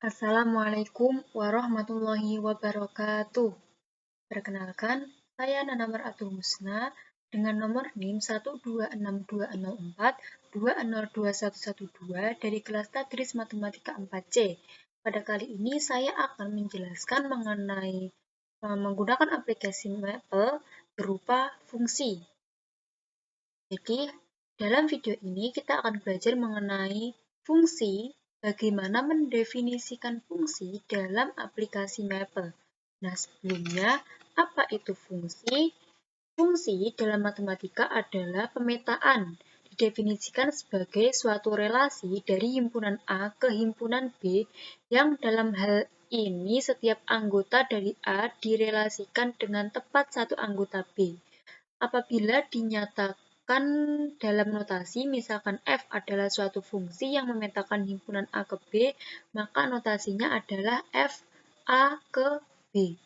Assalamualaikum warahmatullahi wabarakatuh. Perkenalkan, saya Nana Maratul Husna dengan nomor NIM 1266204202112 dari kelas Tadris Matematika 4C. Pada kali ini saya akan menjelaskan mengenai menggunakan aplikasi Maple berupa fungsi. Jadi, dalam video ini kita akan belajar mengenai fungsi, bagaimana mendefinisikan fungsi dalam aplikasi Maple. Nah, sebelumnya, apa itu fungsi? Fungsi dalam matematika adalah pemetaan, didefinisikan sebagai suatu relasi dari himpunan A ke himpunan B yang dalam hal ini setiap anggota dari A direlasikan dengan tepat satu anggota B. Apabila dinyatakan dalam notasi, misalkan f adalah suatu fungsi yang memetakan himpunan A ke B, maka notasinya adalah f A ke B.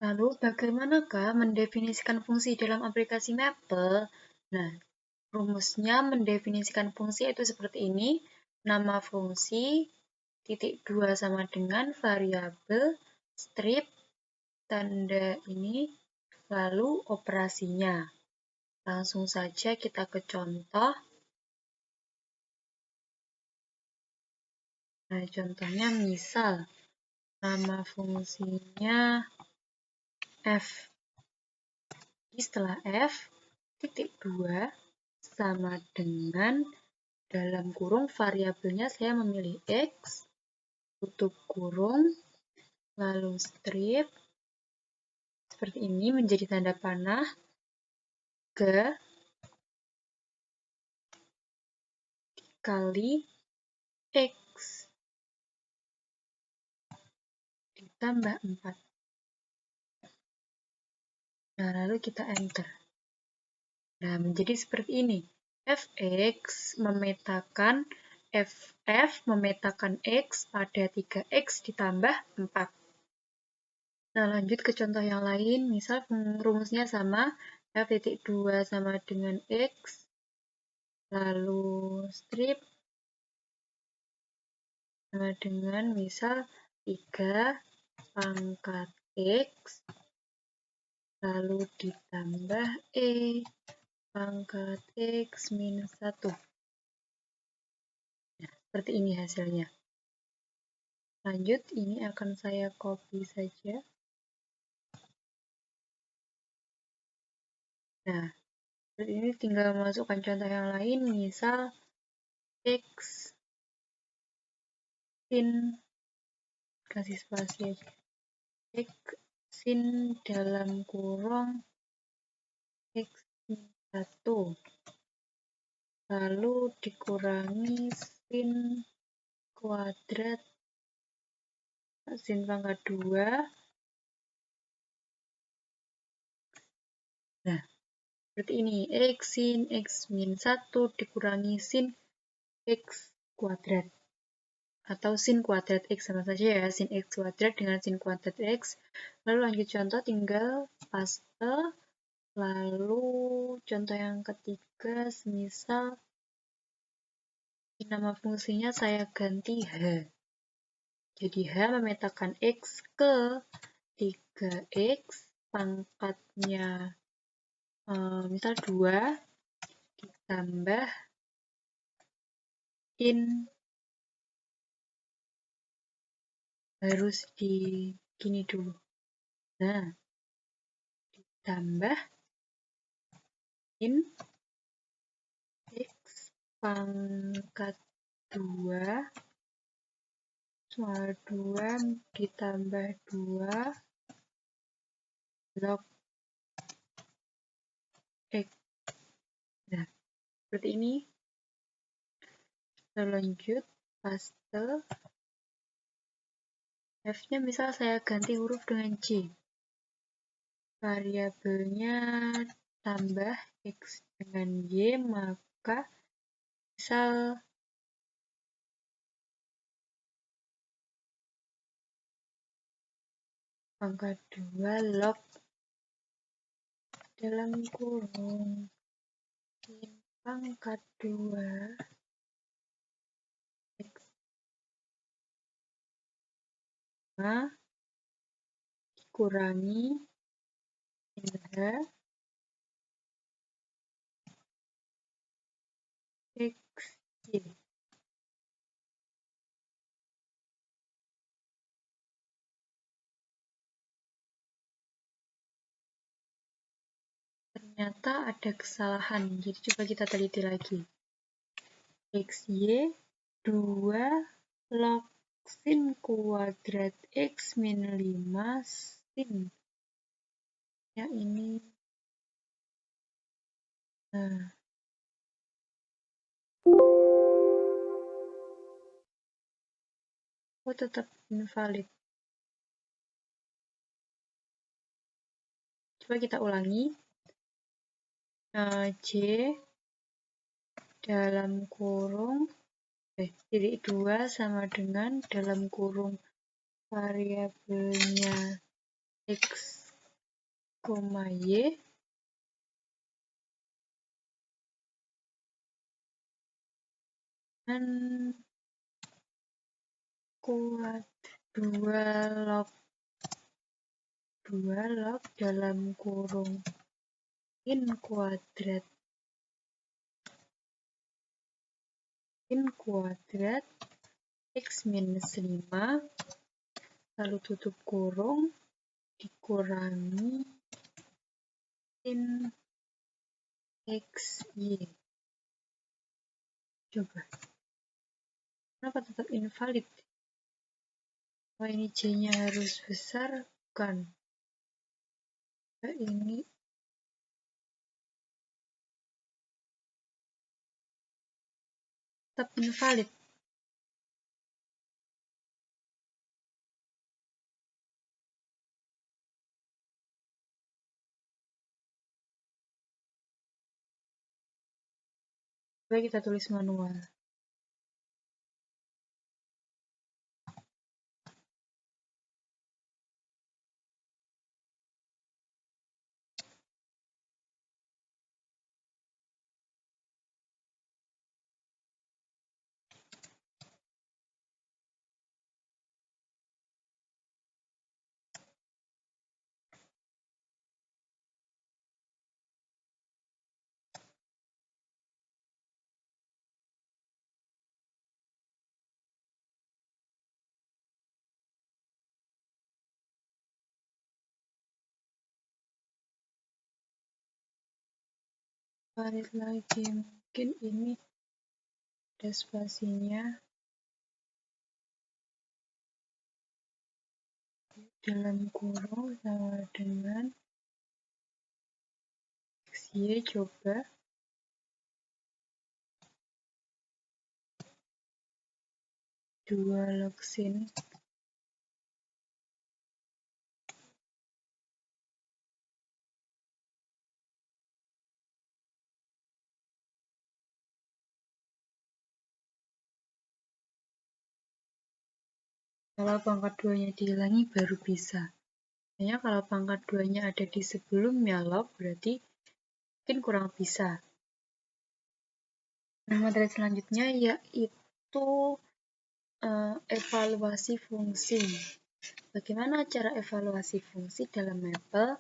Lalu, bagaimanakah mendefinisikan fungsi dalam aplikasi Maple? Nah, rumusnya mendefinisikan fungsi itu seperti ini. Nama fungsi, titik 2 sama dengan variabel, strip, tanda ini, lalu operasinya. Langsung saja kita ke contoh. Nah, contohnya misal nama fungsinya f. Jadi setelah f, titik 2 sama dengan dalam kurung variabelnya saya memilih x, tutup kurung, lalu strip, seperti ini menjadi tanda panah, ke kali x ditambah 4. Nah, lalu kita enter. Nah, menjadi seperti ini. Fx memetakan FF memetakan X pada 3X ditambah 4. Nah, lanjut ke contoh yang lain. Misal rumusnya sama, F.2 sama dengan X, lalu strip sama dengan misal 3 pangkat X, lalu ditambah E pangkat X minus 1. Nah, seperti ini hasilnya. Lanjut, ini akan saya copy saja. Nah, seperti ini tinggal masukkan contoh yang lain, misal X sin, kasih spasi aja. X sin dalam kurung X min 1. Lalu dikurangi sin kuadrat sin pangkat 2. Nah, seperti ini. X sin X min 1 dikurangi sin X kuadrat. Atau sin kuadrat X, sama saja ya. Sin X kuadrat dengan sin kuadrat X. Lalu lanjut contoh, tinggal paste. Lalu contoh yang ketiga, semisal nama fungsinya saya ganti H. Jadi H memetakan X ke 3X, pangkatnya misal 2, ditambah in, harus di gini dulu. Nah, ditambah in X pangkat 2 soal 2 ditambah 2 log X. Nah, seperti ini. Lanjut, paste. F-nya misal saya ganti huruf dengan J. Variabelnya tambah X dengan Y, maka misal pangkat 2 log dalam kurung sin pangkat 2 X dikurangi indra XY. Ternyata ada kesalahan, jadi coba kita teliti lagi. XY 2 log sin kuadrat X min 5 sin. Ya ini. Nah. Oh, tetap invalid. Coba kita ulangi. J dalam kurung titik 2 sama dengan dalam kurung variabelnya X, Y dan kuat 2 log dalam kurung sin kuadrat X minus 5 lalu tutup kurung dikurangi sin XY. Coba. Kenapa tetap invalid? Wah, ini J-nya harus besar, bukan? Ini tetap invalid. Coba kita tulis manual. Valid lagi, mungkin ini ada spasinya dalam kurung sama dengan XY. Coba dua log sin kalau pangkat 2-nya dihilangi baru bisa. Hanya kalau pangkat 2-nya ada di sebelumnya log, berarti mungkin kurang bisa. Nah, materi selanjutnya yaitu evaluasi fungsi. Bagaimana cara evaluasi fungsi dalam Maple?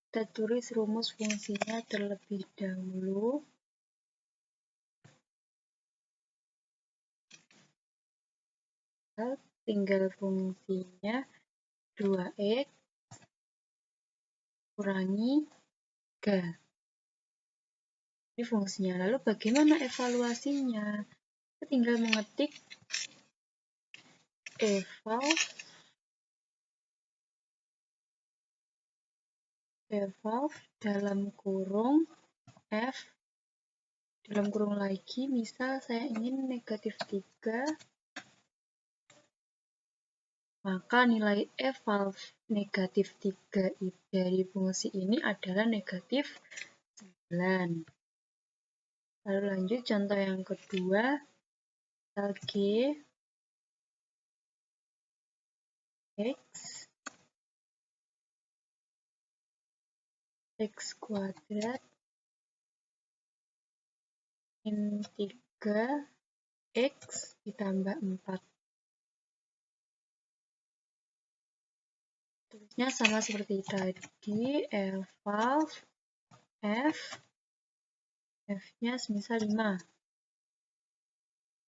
Kita tulis rumus fungsinya terlebih dahulu. Tinggal fungsinya 2x kurangi 3. Ini fungsinya. Lalu bagaimana evaluasinya? Kita tinggal mengetik eval dalam kurung f dalam kurung lagi, misal saya ingin negatif 3, maka nilai eval negatif 3 dari fungsi ini adalah negatif 9. Lalu lanjut contoh yang kedua, G X kuadrat min 3 X ditambah 4. Tulisnya sama seperti tadi, eval f, f-nya semisal 5.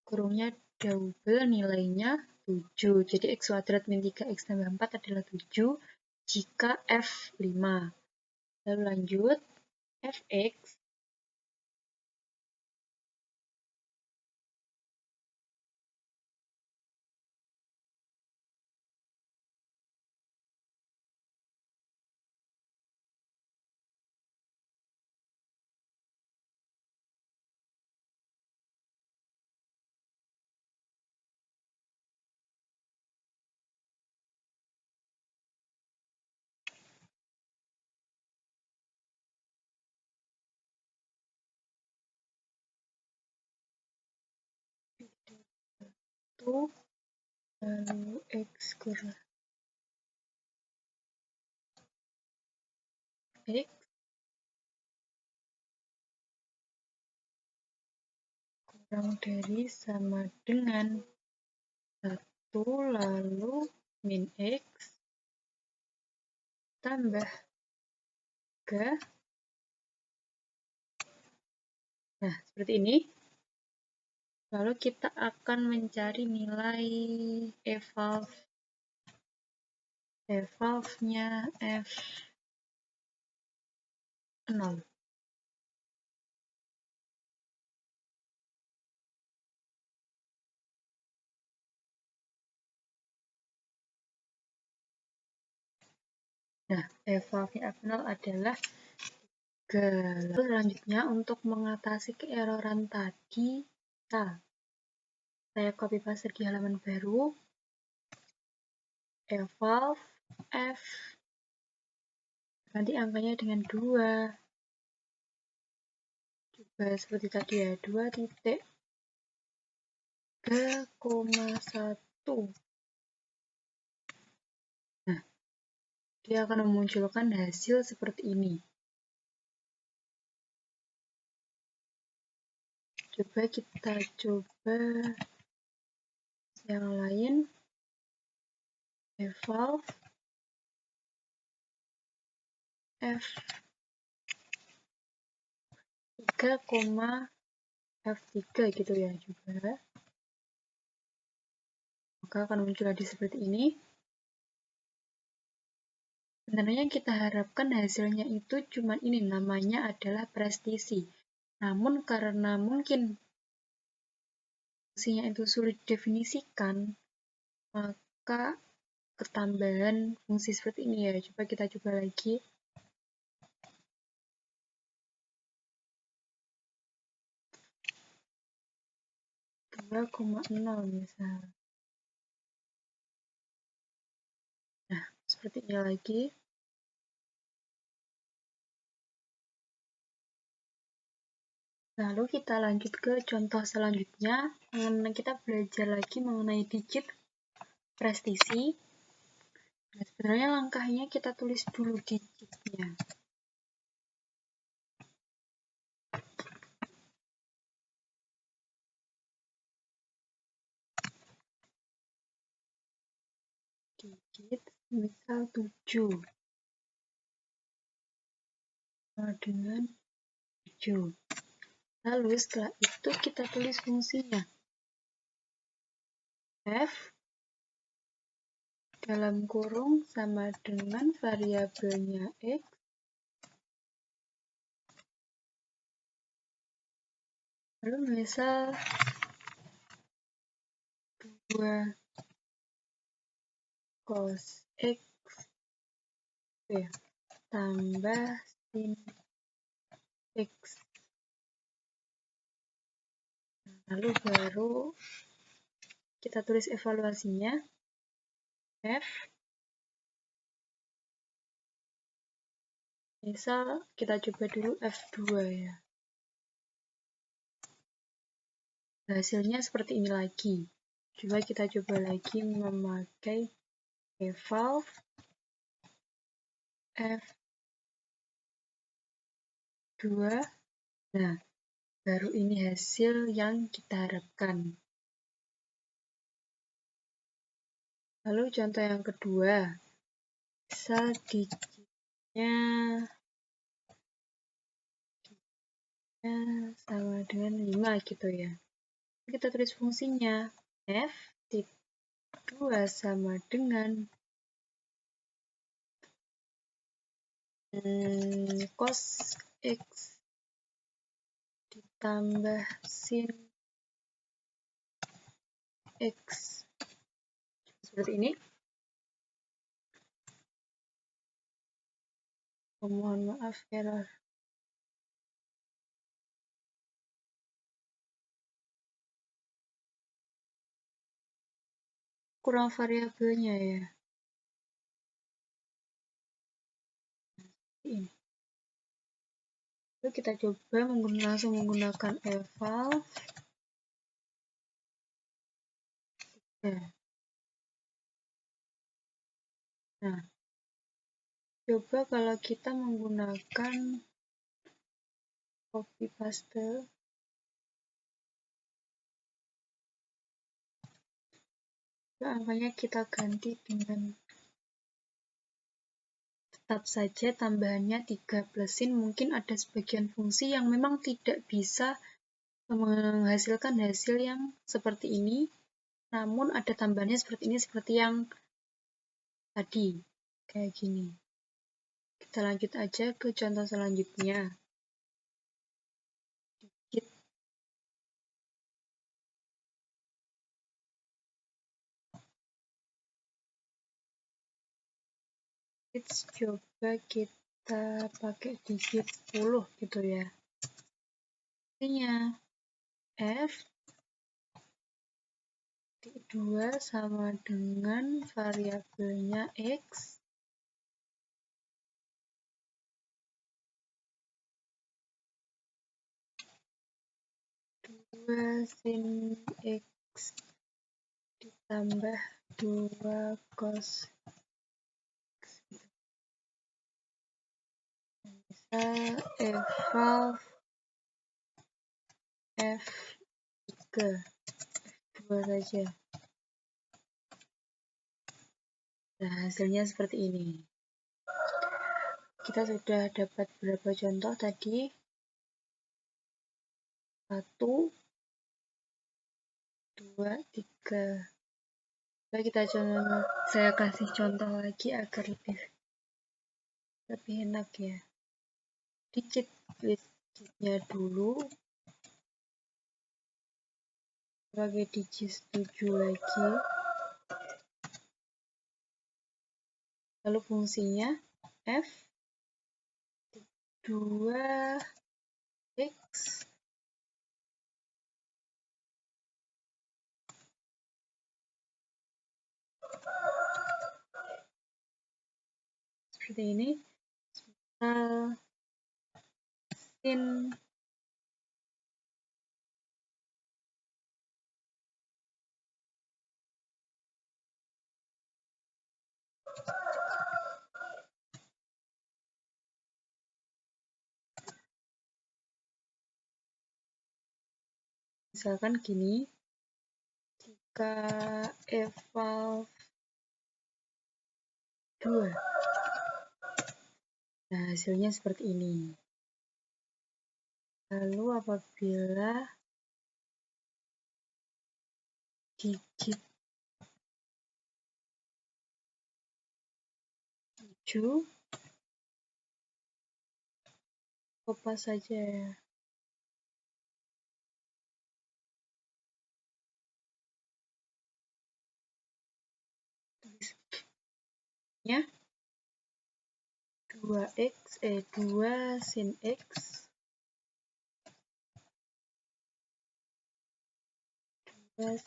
Kurungnya double, nilainya 7. Jadi x kuadrat min 3x tambah 4 adalah 7 jika f 5. Lalu lanjut, fx itu lalu x kurang x kurang dari sama dengan 1 lalu min x tambah 3. Nah, seperti ini. Lalu kita akan mencari nilai evalve-nya f0. Nah, evalve-nya f0 adalah 3. Lalu selanjutnya untuk mengatasi keeroran tadi, saya copy paste di halaman baru, evalve f, ganti angkanya dengan 2. Coba seperti tadi ya, 2.3,1. Nah, dia akan memunculkan hasil seperti ini. Coba kita coba yang lain, evalve f 3,f3 gitu ya, coba. Maka akan muncul lagi seperti ini. Sebenarnya yang kita harapkan hasilnya itu cuma ini, namanya adalah prestisi. Namun karena mungkin fungsinya itu sulit didefinisikan, maka ketambahan fungsi seperti ini ya. Coba kita coba lagi. (2,0) misal. Nah, seperti ini lagi. Lalu kita lanjut ke contoh selanjutnya. Kita belajar lagi mengenai digit prestisi. Nah, sebenarnya langkahnya kita tulis dulu digitnya. Digit misal 7 sama dengan 7. Lalu setelah itu kita tulis fungsinya. F dalam kurung sama dengan variabelnya X lalu misal 2 cos X tambah sin X. Lalu baru kita tulis evaluasinya. F misal kita coba dulu F2 ya. Hasilnya seperti ini lagi. Coba kita coba lagi memakai evalve F2. Nah, baru ini hasil yang kita harapkan. Lalu contoh yang kedua. misal digitnya sama dengan 5 gitu ya. Kita tulis fungsinya f titik 2 sama dengan cos x ditambah sin x. Seperti ini. Mohon maaf, error. Kurang variabelnya ya. Ini. Lalu kita coba langsung menggunakan eval. Nah, coba kalau kita menggunakan copy paste, angkanya kita ganti dengan tetap saja tambahannya 3 plus sin. Mungkin ada sebagian fungsi yang memang tidak bisa menghasilkan hasil yang seperti ini, namun ada tambahannya seperti ini, seperti yang tadi, kayak gini. Kita lanjut aja ke contoh selanjutnya. Coba kita pakai digit 10 gitu ya. Artinya f 2 sama dengan variabelnya x sin x ditambah 2 cos x. Misal eval f3 F2 saja. Nah, hasilnya seperti ini. Kita sudah dapat beberapa contoh tadi. 1, 2, 3. Coba kita coba, saya kasih contoh lagi agar lebih enak ya. Digitnya dulu. Pakai digit 7 lagi. Lalu fungsinya f 2x seperti ini. Sin misalkan gini, jika eval 2, nah hasilnya seperti ini. Lalu apabila digit 7, kopas saja ya. Ya, 2 sin x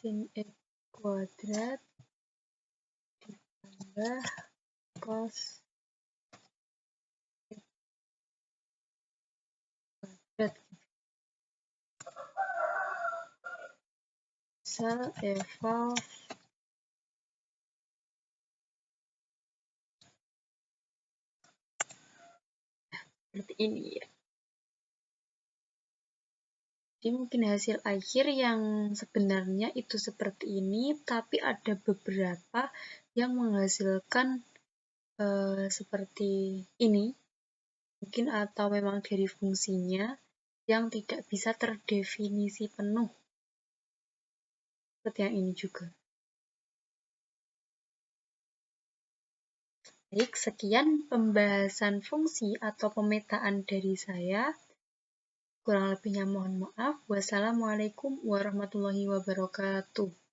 sin x kuadrat ditambah cos x kuadrat. Misal eval seperti ini ya. Jadi mungkin hasil akhir yang sebenarnya itu seperti ini, tapi ada beberapa yang menghasilkan seperti ini, mungkin atau memang dari fungsinya yang tidak bisa terdefinisi penuh, seperti yang ini juga. Baik, sekian pembahasan fungsi atau pemetaan dari saya. Kurang lebihnya mohon maaf. Wassalamualaikum warahmatullahi wabarakatuh.